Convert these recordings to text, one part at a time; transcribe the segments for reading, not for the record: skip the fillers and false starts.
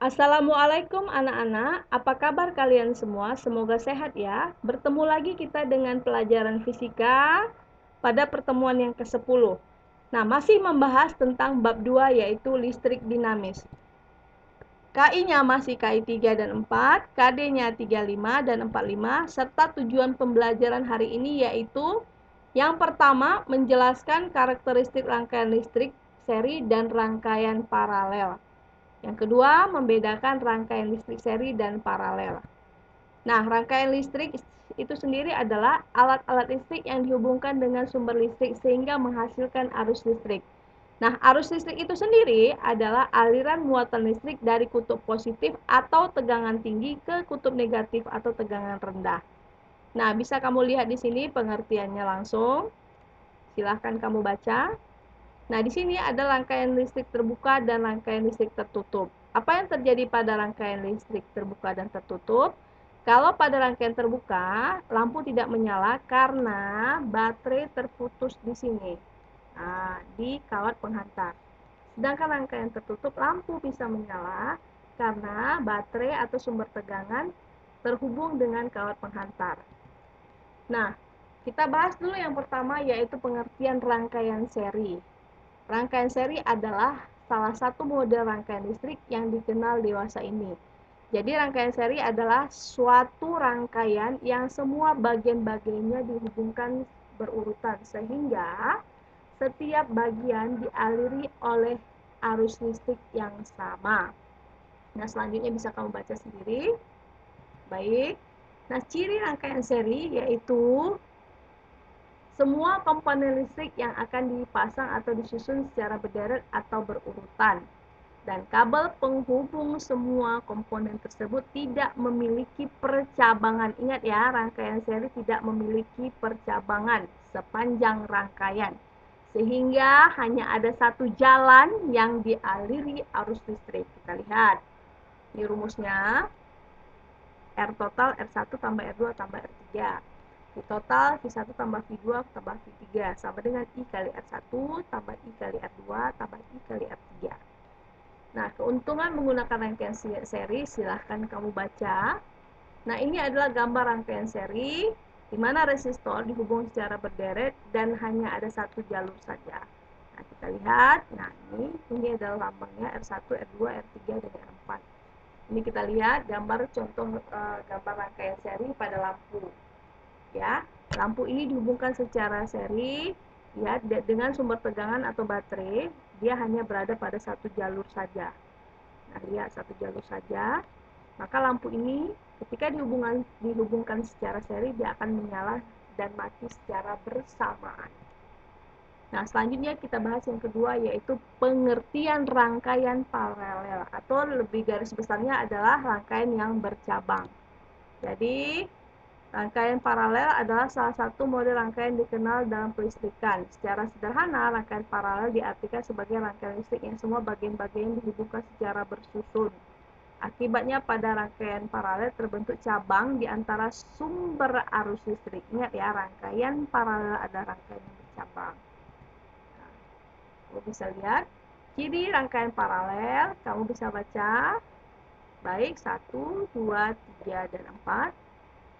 Assalamualaikum anak-anak, apa kabar kalian semua? Semoga sehat ya. Bertemu lagi kita dengan pelajaran fisika pada pertemuan yang ke-10. Nah, masih membahas tentang bab 2 yaitu listrik dinamis. KI-nya masih KI 3 dan 4, KD-nya 35 dan 45, serta tujuan pembelajaran hari ini yaitu yang pertama, menjelaskan karakteristik rangkaian listrik seri dan rangkaian paralel. Yang kedua, membedakan rangkaian listrik seri dan paralel. Nah, rangkaian listrik itu sendiri adalah alat-alat listrik yang dihubungkan dengan sumber listrik sehingga menghasilkan arus listrik. Nah, arus listrik itu sendiri adalah aliran muatan listrik dari kutub positif atau tegangan tinggi ke kutub negatif atau tegangan rendah. Nah, bisa kamu lihat di sini pengertiannya langsung. Silahkan kamu baca. Nah, di sini ada rangkaian listrik terbuka dan rangkaian listrik tertutup. Apa yang terjadi pada rangkaian listrik terbuka dan tertutup? Kalau pada rangkaian terbuka, lampu tidak menyala karena baterai terputus di sini. Nah, di kawat penghantar. Sedangkan rangkaian tertutup, lampu bisa menyala karena baterai atau sumber tegangan terhubung dengan kawat penghantar. Nah, kita bahas dulu yang pertama yaitu pengertian rangkaian seri. Rangkaian seri adalah salah satu model rangkaian listrik yang dikenal dewasa ini. Jadi rangkaian seri adalah suatu rangkaian yang semua bagian-bagiannya dihubungkan berurutan sehingga setiap bagian dialiri oleh arus listrik yang sama. Nah, selanjutnya bisa kamu baca sendiri. Baik. Nah, ciri rangkaian seri yaitu semua komponen listrik yang akan dipasang atau disusun secara berderet atau berurutan. Dan kabel penghubung semua komponen tersebut tidak memiliki percabangan. Ingat ya, rangkaian seri tidak memiliki percabangan sepanjang rangkaian. Sehingga hanya ada satu jalan yang dialiri arus listrik. Kita lihat. Ini rumusnya. R total R1 tambah R2 tambah R3. V total V1 tambah V2 tambah V3 sama dengan I kali R1 tambah I kali R2 tambah I kali R3. Nah, keuntungan menggunakan rangkaian seri silahkan kamu baca. Nah, ini adalah gambar rangkaian seri di mana resistor dihubung secara berderet dan hanya ada satu jalur saja. Nah, kita lihat. Nah, ini adalah lambangnya R1, R2, R3 dan R4. Ini kita lihat gambar contoh gambar rangkaian seri pada lampu. Ya, lampu ini dihubungkan secara seri ya dengan sumber tegangan atau baterai, dia hanya berada pada satu jalur saja. Nah, lihat satu jalur saja. Maka lampu ini ketika dihubungkan secara seri dia akan menyala dan mati secara bersamaan. Nah, selanjutnya kita bahas yang kedua yaitu pengertian rangkaian paralel atau lebih garis besarnya adalah rangkaian yang bercabang. Jadi, rangkaian paralel adalah salah satu model rangkaian dikenal dalam kelistrikan. Secara sederhana, rangkaian paralel diartikan sebagai rangkaian listrik yang semua bagian-bagian dihubungkan secara bersusun. Akibatnya pada rangkaian paralel terbentuk cabang di antara sumber arus listrik. Ingat ya, rangkaian paralel ada rangkaian yang bercabang. Nah, kamu bisa lihat ciri rangkaian paralel, kamu bisa baca. Baik, 1, 2, 3, dan 4.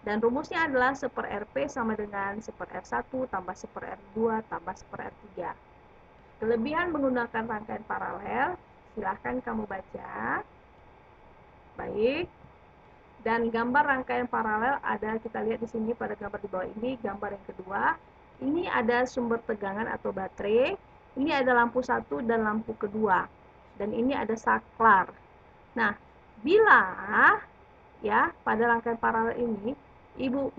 Dan rumusnya adalah 1/Rp sama dengan 1/R1 tambah 1/R2 tambah 1/R3. Kelebihan menggunakan rangkaian paralel, silahkan kamu baca. Baik. Dan gambar rangkaian paralel ada, kita lihat di sini pada gambar di bawah ini, gambar yang kedua. Ini ada sumber tegangan atau baterai. Ini ada lampu satu dan lampu kedua. Dan ini ada saklar. Nah, bila ya pada rangkaian paralel ini ibu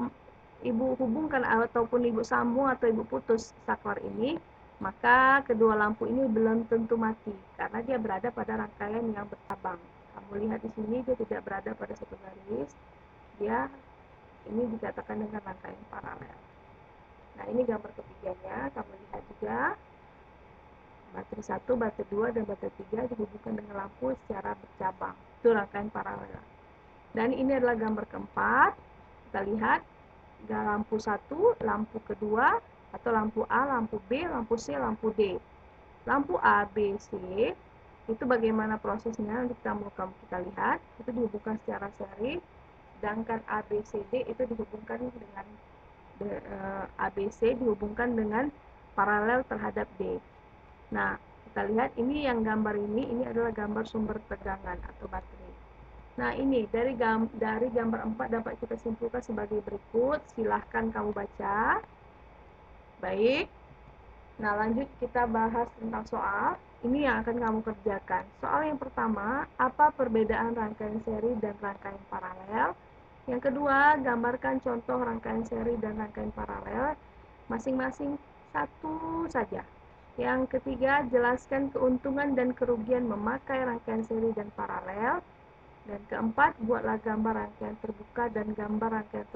hubungkan ataupun ibu sambung atau ibu putus saklar ini, maka kedua lampu ini belum tentu mati karena dia berada pada rangkaian yang bercabang. Kamu lihat di sini dia tidak berada pada satu garis, dia ini dikatakan dengan rangkaian paralel. Nah, ini gambar ketiganya, kamu lihat juga baterai 1, baterai 2, dan baterai 3 dihubungkan dengan lampu secara bercabang. Itu rangkaian paralel. Dan ini adalah gambar keempat. Kita lihat lampu 1, lampu kedua, atau lampu A, lampu B, lampu C, lampu D. Lampu A, B, C Itu bagaimana prosesnya untuk kamu kita lihat, itu dihubungkan secara seri, sedangkan ABCD itu dihubungkan dengan ABC dihubungkan dengan paralel terhadap D. Nah, kita lihat ini yang gambar ini adalah gambar sumber tegangan atau baterai. Nah, ini dari gambar 4 dapat kita simpulkan sebagai berikut. Silahkan kamu baca. Baik. Nah, lanjut kita bahas tentang soal. Ini yang akan kamu kerjakan. Soal yang pertama, apa perbedaan rangkaian seri dan rangkaian paralel? Yang kedua, gambarkan contoh rangkaian seri dan rangkaian paralel, masing-masing satu saja. Yang ketiga, jelaskan keuntungan dan kerugian memakai rangkaian seri dan paralel. Dan keempat, buatlah gambar rangkaian terbuka dan gambar rangkaian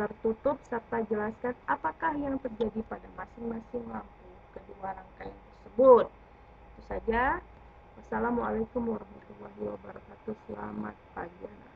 tertutup, serta jelaskan apakah yang terjadi pada masing-masing lampu kedua rangkaian tersebut. Itu saja. Wassalamualaikum warahmatullahi wabarakatuh. Selamat pagi anak.